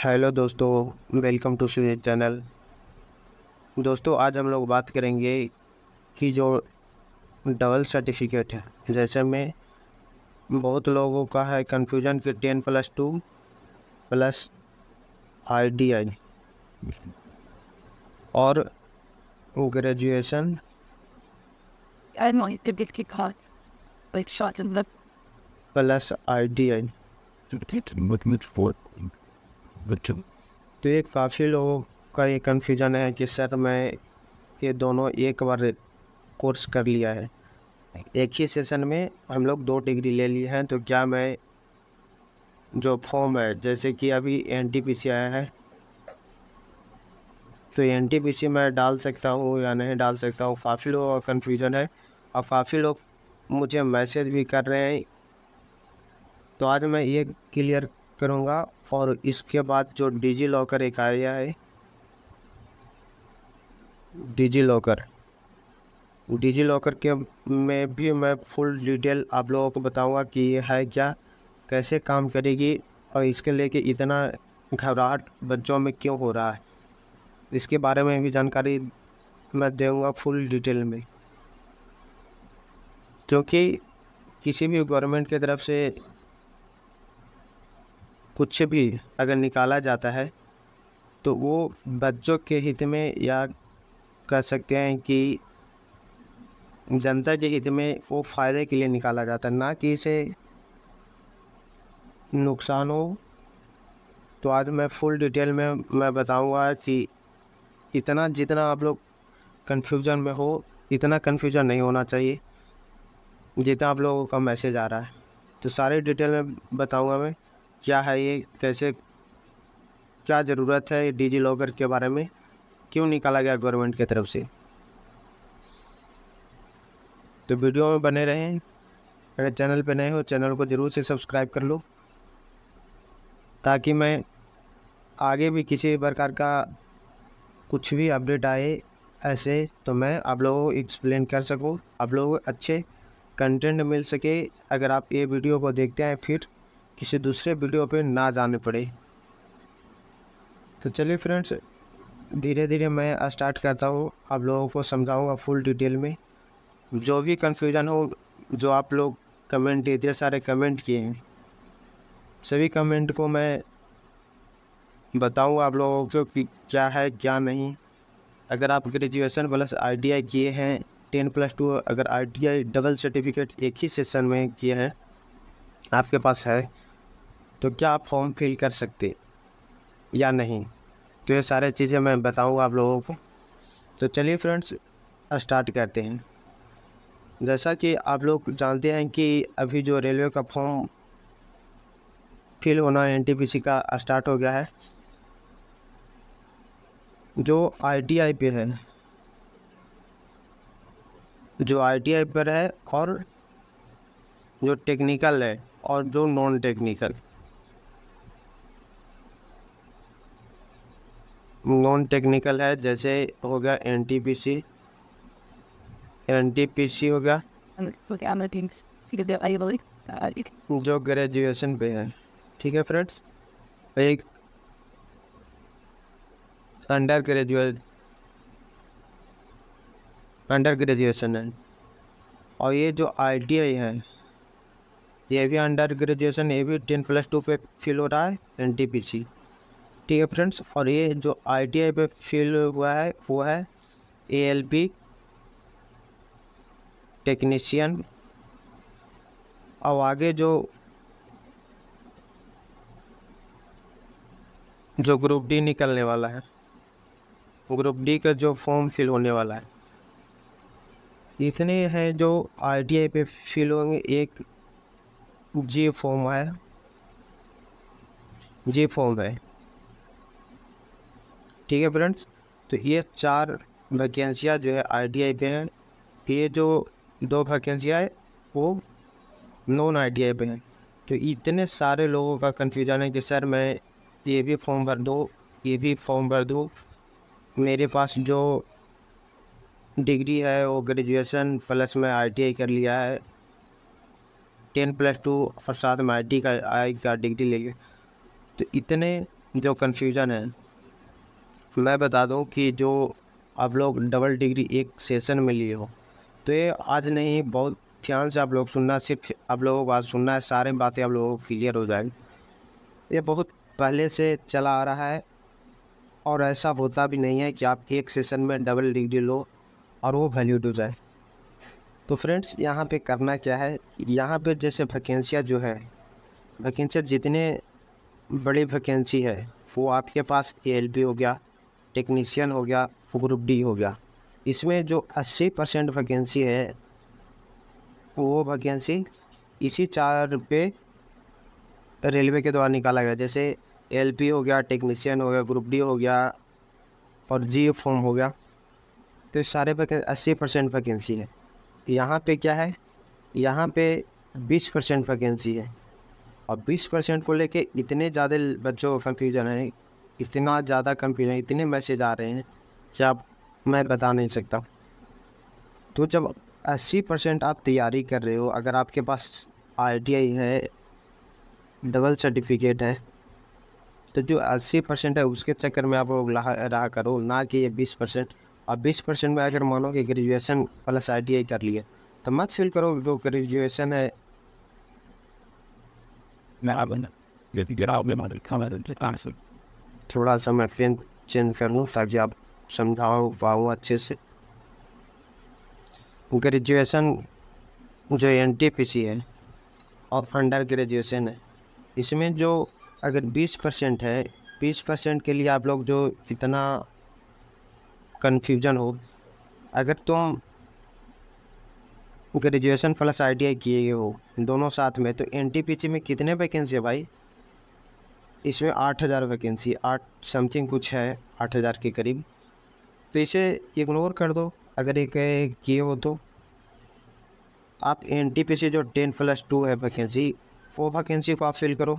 Hello दोस्तों, welcome to सुजेश channel. दोस्तों, आज हम लोग बात करेंगे कि जो डबल सर्टिफिकेट है, जैसे में बहुत लोगों का है कन्फ्यूजन कि 10+2 प्लस ITI और graduation I know it did get caught, like shot in the plus ITI। तो ये काफ़ी लोगों का ये कन्फ्यूजन है कि सर मैं ये दोनों एक बार कोर्स कर लिया है, एक ही सेशन में हम लोग 2 डिग्री ले लिए हैं, तो क्या मैं जो फॉर्म है, जैसे कि अभी NTPC आया है, तो NTPC मैं डाल सकता हूँ या नहीं डाल सकता हूँ, काफ़ी लोगों का कन्फ्यूजन है और काफ़ी लोग मुझे मैसेज भी कर रहे हैं। तो आज मैं ये क्लियर करूँगा। और इसके बाद जो डिजी लॉकर एक आया है, डिजी लॉकर के में भी मैं फुल डिटेल आप लोगों को बताऊँगा कि ये है क्या, कैसे काम करेगी और इसके लेके इतना घबराहट बच्चों में क्यों हो रहा है, इसके बारे में भी जानकारी मैं दूंगा फुल डिटेल में। क्योंकि किसी भी गवर्नमेंट की तरफ से कुछ भी अगर निकाला जाता है तो वो बच्चों के हित में, या कह सकते हैं कि जनता के हित में, वो फ़ायदे के लिए निकाला जाता है, ना कि इसे नुकसान हो। तो आज मैं फुल डिटेल में मैं बताऊंगा कि इतना जितना आप लोग कन्फ्यूजन में हो, इतना कन्फ्यूजन नहीं होना चाहिए जितना आप लोगों का मैसेज आ रहा है। तो सारे डिटेल में बताऊंगा मैं, क्या है ये, कैसे, क्या ज़रूरत है ये डिजी लॉकर के बारे में, क्यों निकाला गया गवर्नमेंट की तरफ से। तो वीडियो में बने रहें। अगर चैनल पे नए हो, चैनल को ज़रूर से सब्सक्राइब कर लो, ताकि मैं आगे भी किसी प्रकार का कुछ भी अपडेट आए ऐसे, तो मैं आप लोगों को एक्सप्लेन कर सकूं, आप लोगों को अच्छे कंटेंट मिल सके, अगर आप ये वीडियो को देखते हैं फिर किसी दूसरे वीडियो पे ना जाने पड़े। तो चलिए फ्रेंड्स, धीरे धीरे मैं स्टार्ट करता हूँ, आप लोगों को समझाऊंगा फुल डिटेल में। जो भी कन्फ्यूजन हो, जो आप लोग कमेंट, इतने सारे कमेंट किए हैं, सभी कमेंट को मैं बताऊंगा आप लोगों को कि क्या है क्या नहीं। अगर आप ग्रेजुएशन प्लस ITI किए हैं, 10+2 अगर ITI डबल सर्टिफिकेट एक ही सेशन में किए हैं आपके पास है, तो क्या आप फॉर्म फिल कर सकते या नहीं। तो ये सारे चीज़ें मैं बताऊंगा आप लोगों को। तो चलिए फ्रेंड्स, स्टार्ट करते हैं। जैसा कि आप लोग जानते हैं कि अभी जो रेलवे का फॉर्म फिल होना NTPC का स्टार्ट हो गया है, जो ITI पे है, जो ITI पर है, और जो टेक्निकल है और जो नॉन टेक्निकल। नॉन टेक्निकल है, जैसे हो गया NTPC हो गया, and look at my things. Because they're able जो ग्रेजुएशन पे है। ठीक है फ्रेंड्स, एक अंडर ग्रेजुएशन है, और ये जो ITI है ये भी अंडर ग्रेजुएशन, ये भी 10+2 पे फिल हो रहा है NTPC। ठीक है फ्रेंड्स, और ये जो ITI पे फिल हुआ है वो है ALP टेक्नीशियन। और आगे जो ग्रुप D निकलने वाला है, ग्रुप D का जो फॉर्म फिल होने वाला है, इतने हैं जो ITI पे फिल होंगे। एक जी फॉर्म है। ठीक है फ्रेंड्स, तो ये 4 वैकेंसियाँ जो है ITI पे हैं। ये जो 2 वैकेंसियाँ है वो नॉन ITI पे हैं। तो इतने सारे लोगों का कन्फ्यूजन है कि सर मैं ये भी फॉर्म भर दूँ, ये भी फॉर्म भर दूँ, मेरे पास जो डिग्री है वो ग्रेजुएशन प्लस में ITI कर लिया है, 10+2 और साथ में ITI का डिग्री ले लिया। तो इतने जो कन्फ्यूज़न है, मैं बता दूं कि जो आप लोग डबल डिग्री एक सेशन में लिए हो, तो ये आज नहीं, बहुत ध्यान से आप लोग सुनना, सिर्फ आप लोगों को बात सुनना है, सारी बातें आप लोगों को क्लियर हो जाएगी। ये बहुत पहले से चला आ रहा है और ऐसा होता भी नहीं है कि आप एक सेशन में डबल डिग्री लो और वो वैल्यूड हो जाए। तो फ्रेंड्स, यहाँ पे करना क्या है, यहाँ पे जैसे वैकेंसियाँ जो है, वैकेंसियाँ जितने बड़ी वैकेंसी है वो आपके पास एएलपी हो गया, टेक्नीशियन हो गया, ग्रुप डी हो गया, इसमें जो 80% वैकेंसी है वो वैकेंसी इसी 4 पे रेलवे के द्वारा निकाला गया। जैसे एलपी हो गया, टेक्नीशियन हो गया, ग्रुप डी हो गया और जी फॉर्म हो गया। तो इस सारे पे 80% वैकेंसी है। यहाँ पे क्या है, यहाँ पे 20% वैकेंसी है और 20% को लेके इतने ज़्यादा बच्चों को कन्फ्यूजन है, इतना ज़्यादा कन्फ्यूजन, इतने मैसेज आ रहे हैं कि आप, मैं बता नहीं सकता। तो जब 80% आप तैयारी कर रहे हो, अगर आपके पास आईटीआई है, डबल सर्टिफिकेट है, तो जो 80% है उसके चक्कर में आप लोग रहा करो, ना कि ये 20%। और 20% में अगर मानो कि ग्रेजुएशन प्लस आईटीआई कर लिए, तो मत फील करो जो ग्रेजुएशन है। मैं अब get out में मदद कर आंसर थोड़ा सा मैं पेन चेंज कर लूँ ताकि आप समझाओ पाओ अच्छे से। ग्रेजुएशन जो एनटीपीसी है और अंडर ग्रेजुएशन है, इसमें जो अगर 20% है, 20% के लिए आप लोग जो इतना कन्फ्यूजन हो, अगर तुम ग्रेजुएशन प्लस आईटीआई किए हो दोनों साथ में, तो एनटीपीसी में कितने वैकेंसी है भाई? इसमें 8000 वैकेंसी, 8 समथिंग कुछ है, 8000 के करीब। तो इसे इग्नोर कर दो अगर एक किए हो तो। आप एनटीपीसी जो 10+2 है वैकेंसी, वो वैकेंसी को आप फिल करो।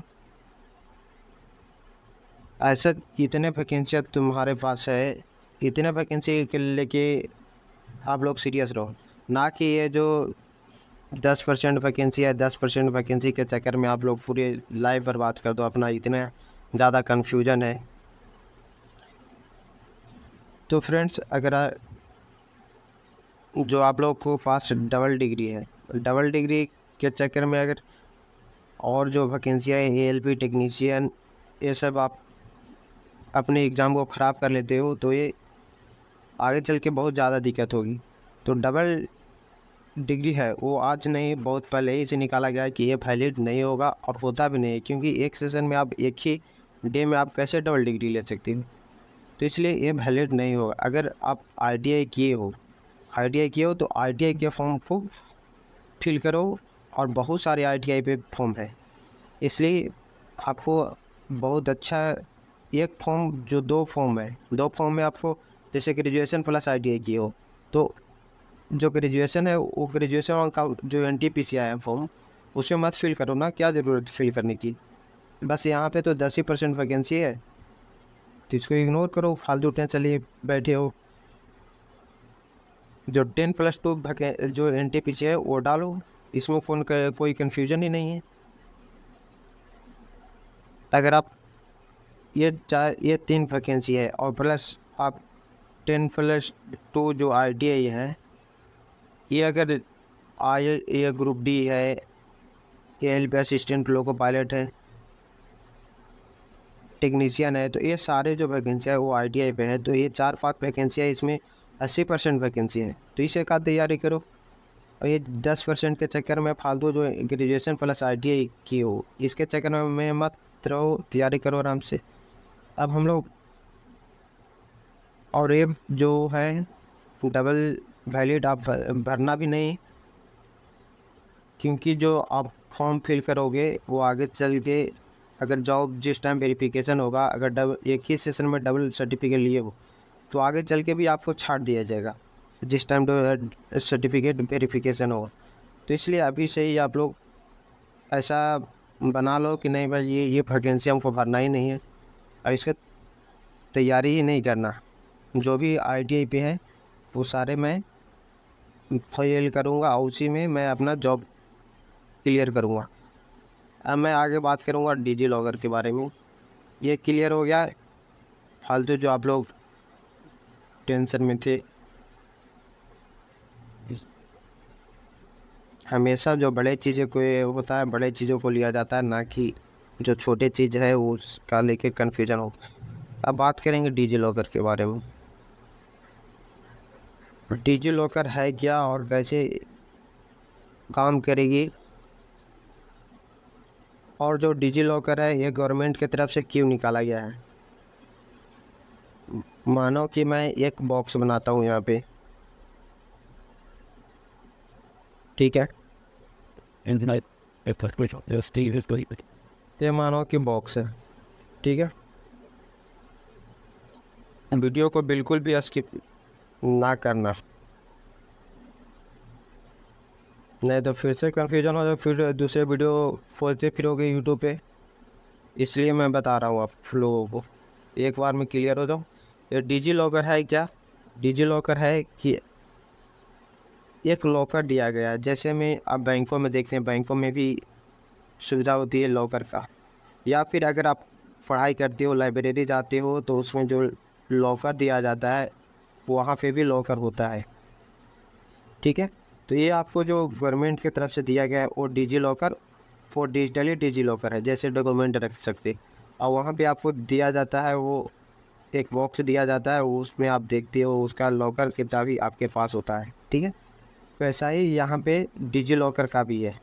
ऐसा कितने वैकेंसियाँ तुम्हारे पास है, इतने वैकेंसी के लेके आप लोग सीरियस रहो, ना कि ये जो 10% वैकेंसी है, 10% वैकेंसी के चक्कर में आप लोग पूरे लाइफ बर्बाद कर दो अपना, इतना ज़्यादा कन्फ्यूजन है। तो फ्रेंड्स, अगर जो आप लोग को पास डबल डिग्री है, डबल डिग्री के चक्कर में अगर और जो वैकेंसियाँ है एएलपी, टेक्नीशियन, ये सब आप अपने एग्ज़ाम को ख़राब कर लेते हो, तो ये आगे चल के बहुत ज़्यादा दिक्कत होगी। तो डबल डिग्री है वो आज नहीं, बहुत पहले ही इसे निकाला गया है कि ये वैलिड नहीं होगा और होता भी नहीं है, क्योंकि एक सेशन में आप एक ही डे में आप कैसे डबल डिग्री ले सकते हो। तो इसलिए ये वैलिड नहीं होगा। अगर आप आईटीआई किए हो, तो आईटीआई के फॉर्म को फिल करो, और बहुत सारे आईटीआई पे फॉर्म है, इसलिए आपको बहुत अच्छा एक फॉर्म, जो 2 फॉर्म है, 2 फॉर्म में आपको, जैसे ग्रेजुएशन प्लस आईटीआई किए हो, तो जो ग्रेजुएशन है वो ग्रेजुएशन का जो एनटीपीसी आया है फॉर्म, उसमें मत फिल करो ना, क्या ज़रूरत फिल करने की। बस यहाँ पे तो 10% वैकेंसी है, तो इसको इग्नोर करो, फालतू टेंशन लिए बैठे हो। जो 10+2 जो एनटीपीसी है वो डालो, इसमें कोई कन्फ्यूजन ही नहीं है। अगर आप ये 3 वैकेंसी है और प्लस आप 10+2 जो आईटीआई है, ये अगर ये ग्रुप डी है, एएलपी असिस्टेंट लोको पायलट है, टेक्नीशियन है, तो ये सारे जो वैकेंसी है वो आईटीआई पे है। तो ये 4-5 वैकेंसी है, इसमें 80% वैकेंसी है, तो इसे का तैयारी करो। और ये 10% के चक्कर में फालतू जो ग्रेजुएशन प्लस आईटीआई की हो, इसके चक्कर में मत रहो, तैयारी करो आराम से। अब हम लोग, और ये जो है डबल वैलिड आप भरना भी नहीं, क्योंकि जो आप फॉर्म फिल करोगे वो आगे चल के अगर जॉब जिस टाइम वेरिफिकेशन होगा, अगर एक ही सेशन में डबल सर्टिफिकेट लिए हो, तो आगे चल के भी आपको छाट दिया जाएगा जिस टाइम सर्टिफिकेट वेरिफिकेशन होगा। तो इसलिए अभी से ही आप लोग ऐसा बना लो कि नहीं भाई, ये वैकेंसी हमको भरना ही नहीं है, और इसका तैयारी ही नहीं करना। जो भी आईटीआई पे है वो सारे मैं फेल करूँगा, उसी में मैं अपना जॉब क्लियर करूँगा। अब मैं आगे बात करूँगा डिजी लॉकर के बारे में। ये क्लियर हो गया। फालतू जो आप लोग टेंशन में थे, हमेशा जो बड़े चीज़ों को ये होता है, बड़े चीज़ों को लिया जाता है, ना कि जो छोटे चीज़ है उसका लेके कन्फ्यूजन होता है। अब बात करेंगे डिजी लॉकर के बारे में। डिजी लॉकर है क्या और कैसे काम करेगी, और जो डिजी लॉकर है ये गवर्नमेंट की तरफ से क्यों निकाला गया है। मानो कि मैं एक बॉक्स बनाता हूँ यहाँ पे, ठीक है, And I, if the switch on the Steve is going, ये मानो कि बॉक्स है, ठीक है। वीडियो को बिल्कुल भी स्किप ना करना, नहीं तो फिर से कन्फ्यूजन हो जाए, फिर दूसरे वीडियो खोजते फिरोगे यूट्यूब पे। इसलिए मैं बता रहा हूँ आप लोगों को, एक बार में क्लियर हो जाओ। ये डिजी लॉकर है क्या, डिजी लॉकर है कि एक लॉकर दिया गया है, जैसे में आप बैंकों में देखते हैं, बैंकों में भी सुविधा होती है लॉकर का, या फिर अगर आप पढ़ाई करते हो, लाइब्रेरी जाते हो, तो उसमें जो लॉकर दिया जाता है वहाँ पे भी लॉकर होता है, ठीक है। तो ये आपको जो गवर्नमेंट की तरफ से दिया गया है वो DigiLocker for digitally DigiLocker है, जैसे डॉक्यूमेंट रख सकते। और वहाँ पे आपको दिया जाता है, वो एक बॉक्स दिया जाता है, उसमें आप देखते हो उसका लॉकर की चाबी आपके पास होता है, ठीक है। वैसा ही यहाँ पे डिजी लॉकर का भी है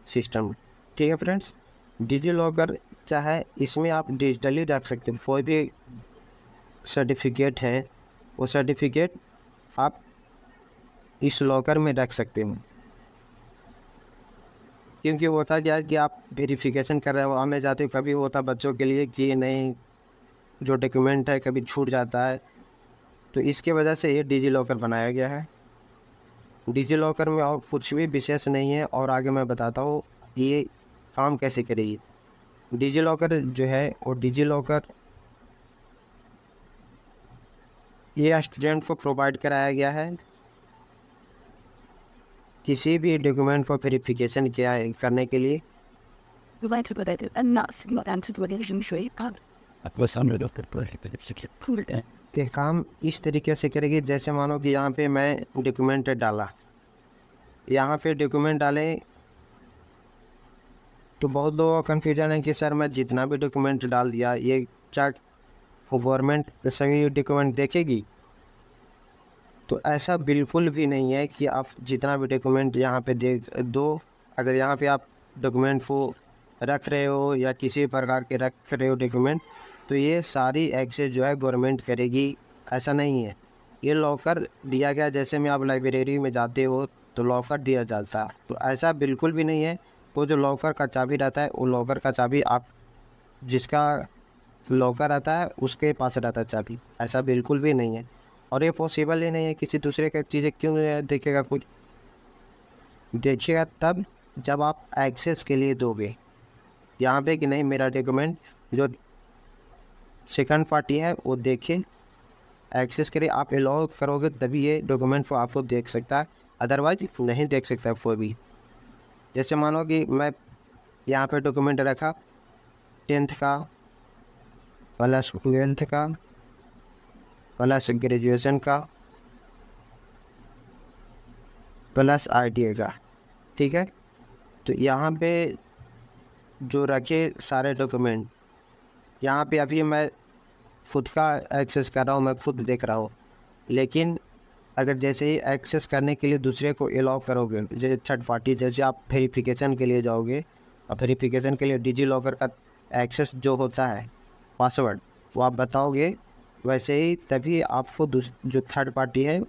सिस्टम, ठीक है फ्रेंड्स। डिजी लॉकर चाहे इसमें आप डिजिटली रख सकते हो, कोई भी सर्टिफिकेट है वो सर्टिफिकेट आप इस लॉकर में रख सकते हो, क्योंकि होता क्या है कि आप वेरिफिकेशन कर रहे हो, आने जाते हो, कभी होता बच्चों के लिए कि नहीं जो डॉक्यूमेंट है कभी छूट जाता है, तो इसके वजह से ये डिजी लॉकर बनाया गया है। डिजी लॉकर में और कुछ भी विशेष नहीं है, और आगे मैं बताता हूँ ये काम कैसे करेगी। डिजी लॉकर जो है वो डिजी लॉकर ये स्टूडेंट को प्रोवाइड कराया गया है किसी भी डॉक्यूमेंट को वेरिफिकेशन किया करने के लिए। You like to put it and not answer the relationship. I was under the project, but it's a kid. Pull it in. के काम इस तरीके से करेगी, जैसे मानो कि यहाँ पे मैं डॉक्यूमेंट डाला, यहाँ पे डॉक्यूमेंट डाले, तो बहुत लोगों का कन्फ्यूजन है कि सर मैं जितना भी डॉक्यूमेंट डाल दिया, ये क्या गवर्नमेंट सभी डॉक्यूमेंट देखेगी। तो ऐसा बिल्कुल भी नहीं है कि आप जितना भी डॉक्यूमेंट यहाँ पे दे दो, अगर यहाँ पे आप डॉक्यूमेंट को रख रहे हो या किसी प्रकार के रख रहे हो डॉक्यूमेंट, तो ये सारी एक्सेस जो है गवर्नमेंट करेगी, ऐसा नहीं है। ये लॉकर दिया गया, जैसे में आप लाइब्रेरी में जाते हो तो लॉकर दिया जाता है, तो ऐसा बिल्कुल भी नहीं है। वो जो लॉकर का चाबी रहता है, वो लॉकर का चाबी आप जिसका लॉकर रहता है उसके पास रहता है चाबी, ऐसा बिल्कुल भी नहीं है। और ये पॉसिबल ही नहीं है, किसी दूसरे का चीज़ें क्यों देखेगा, कुछ देखिएगा तब जब आप एक्सेस के लिए दोगे यहाँ पे कि नहीं मेरा डॉक्यूमेंट जो सेकंड पार्टी है वो देखे, एक्सेस करे, आप अलाउ करोगे तभी ये डॉक्यूमेंट को आपको देख सकता है, अदरवाइज नहीं देख सकता कोई भी। जैसे मानो कि मैं यहाँ पे डॉक्यूमेंट रखा 10th का प्लस 12th का प्लस ग्रेजुएशन का प्लस ITA का, ठीक है। तो यहाँ पे जो रखे सारे डॉक्यूमेंट, यहाँ पे अभी मैं खुद का एक्सेस कर रहा हूँ, मैं खुद देख रहा हूँ, लेकिन अगर जैसे ही एक्सेस करने के लिए दूसरे को अलाउ करोगे, जैसे थर्ड पार्टी, जैसे आप वेरिफिकेशन के लिए जाओगे और वेरिफिकेशन के लिए डिजी लॉकर का एक्सेस जो होता है पासवर्ड वो आप बताओगे, वैसे ही तभी आपको जो थर्ड पार्टी है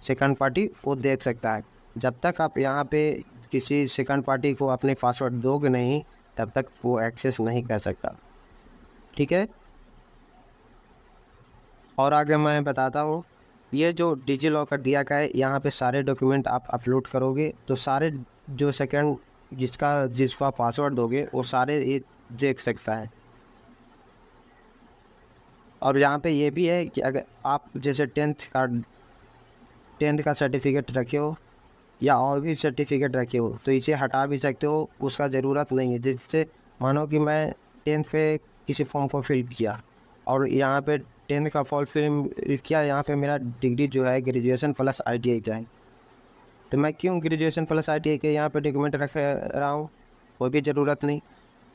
सेकंड पार्टी वो देख सकता है। जब तक आप यहाँ पे किसी सेकंड पार्टी को अपने पासवर्ड दोगे नहीं, तब तक वो एक्सेस नहीं कर सकता, ठीक है। और आगे मैं बताता हूँ, ये जो डिजी लॉकर दिया गया है, यहाँ पे सारे डॉक्यूमेंट आप अपलोड करोगे तो सारे जो सेकंड जिसका पासवर्ड दोगे वो सारे ये देख सकता है। और यहाँ पे ये भी है कि अगर आप जैसे 10th का सर्टिफिकेट रखे हो या और भी सर्टिफिकेट रखे हो तो इसे हटा भी सकते हो, उसका ज़रूरत नहीं है। जिससे मानो कि मैं 10th पे किसी फॉर्म को फिल किया और यहाँ पे 10th का फॉर्म फिल किया, यहाँ पे मेरा डिग्री जो है ग्रेजुएशन प्लस ITI का है, तो मैं क्यों ग्रेजुएशन प्लस ITI के यहाँ पे डॉक्यूमेंट रख रहा हूँ, कोई भी ज़रूरत नहीं।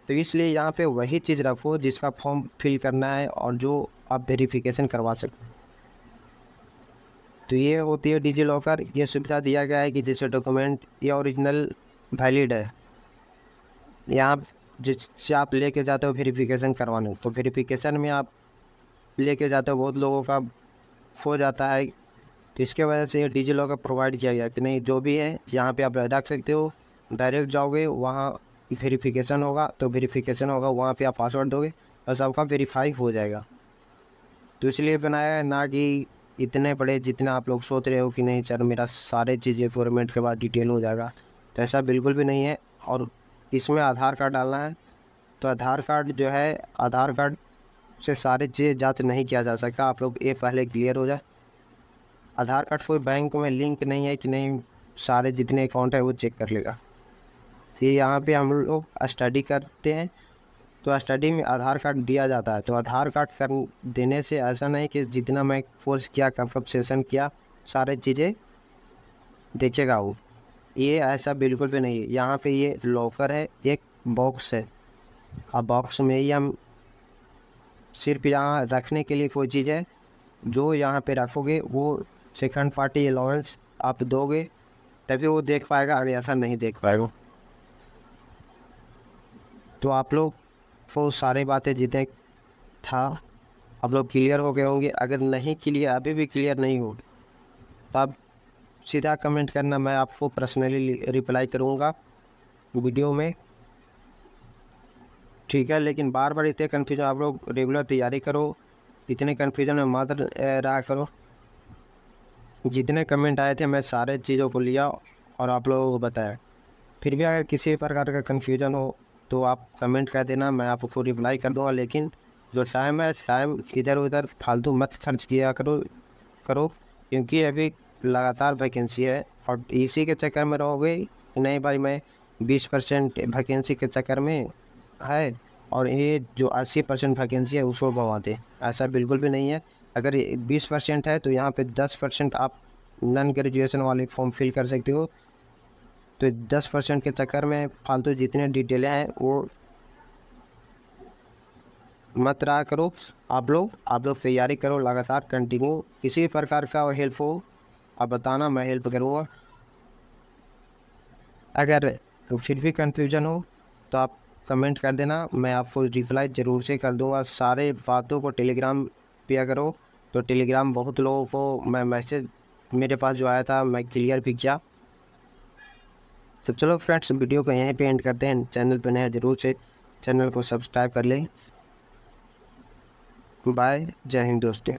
तो इसलिए यहाँ पे वही चीज़ रखो जिसका फॉर्म फिल करना है और जो आप वेरिफिकेशन करवा सकते। तो ये होती है डिजी लॉकर, ये सुविधा दिया गया है कि जिससे डॉक्यूमेंट ये ओरिजिनल वैलिड है, यहाँ जिससे आप लेके जाते हो वेरिफिकेशन करवाने, तो वेरिफिकेशन में आप लेके जाते हो बहुत लोगों का हो जाता है, तो इसके वजह से ये डिजी लॉकर प्रोवाइड किया गया कि नहीं जो भी है यहाँ पे आप रख सकते हो, डायरेक्ट जाओगे वहाँ वेरिफिकेशन होगा, तो वेरिफिकेशन होगा वहाँ पे आप पासवर्ड दोगे बस आपका वेरीफाई हो जाएगा। तो इसलिए बनाया है, ना कि इतने बड़े जितना आप लोग सोच रहे हो कि नहीं सर मेरा सारे चीज़ें फॉर्मेट के बाद डिटेल हो जाएगा, तो ऐसा बिल्कुल भी नहीं है। और इसमें आधार कार्ड डालना है, तो आधार कार्ड जो है आधार कार्ड से सारी चीज़ें जांच नहीं किया जा सकता, आप लोग ये पहले क्लियर हो जाए। आधार कार्ड कोई बैंक में लिंक नहीं है कि नहीं सारे जितने अकाउंट है वो चेक कर लेगा। तो यहाँ पे हम लोग स्टडी करते हैं, तो स्टडी में आधार कार्ड दिया जाता है, तो आधार कार्ड कर देने से ऐसा नहीं कि जितना मैं कोर्स किया कब सेशन किया सारे चीज़ें देखेगा वो, ये ऐसा बिल्कुल भी नहीं है। यहाँ पे ये लॉकर है, एक बॉक्स है, अब बॉक्स में ही हम सिर्फ यहाँ रखने के लिए कोई चीज़ है, जो यहाँ पे रखोगे वो सेकंड पार्टी अलाउंस आप दोगे तभी वो देख पाएगा, अगर ऐसा नहीं देख पाएगा। तो आप लोग वो सारी बातें जितने था आप लोग क्लियर हो गए होंगे। अगर नहीं क्लियर, अभी भी क्लियर नहीं हो, तो आप सीधा कमेंट करना, मैं आपको पर्सनली रिप्लाई करूँगा वीडियो में, ठीक है। लेकिन बार बार इतने कन्फ्यूजन आप लोग रेगुलर तैयारी करो, इतने कन्फ्यूजन में मत रहा करो। जितने कमेंट आए थे मैं सारे चीज़ों को लिया और आप लोगों को बताया। फिर भी अगर किसी प्रकार का कन्फ्यूजन हो तो आप कमेंट कर देना, मैं आपको रिप्लाई कर दूँगा। लेकिन जो टाइम है, टाइम इधर उधर फालतू मत खर्च किया करो क्योंकि अभी लगातार वैकेंसी है और इसी के चक्कर में रहोगे नहीं भाई मैं 20% वैकेंसी के चक्कर में है और ये जो 80% वैकेंसी है उसको गंवाते, ऐसा बिल्कुल भी नहीं है। अगर 20% है तो यहाँ पे 10% आप नॉन ग्रेजुएशन वाले फॉर्म फिल कर सकते हो। तो 10% के चक्कर में फालतू जितने डिटेलें हैं वो मत रहा करो। आप लोग तैयारी करो लगातार कंटिन्यू, किसी प्रकार का हेल्प हो आप बताना, मैं हेल्प करूँगा। अगर फिर भी कंफ्यूजन हो तो आप कमेंट कर देना, मैं आपको रिप्लाई ज़रूर से कर दूँगा। सारे बातों को टेलीग्राम किया करो, तो टेलीग्राम बहुत लोगों को मैं मैसेज मेरे पास जो आया था मैं क्लियर भी किया। सब चलो फ्रेंड्स, वीडियो को यहीं पे एंड करते हैं। चैनल पे नया ज़रूर से चैनल को सब्सक्राइब कर लें। बाय, जय हिंद दोस्तों।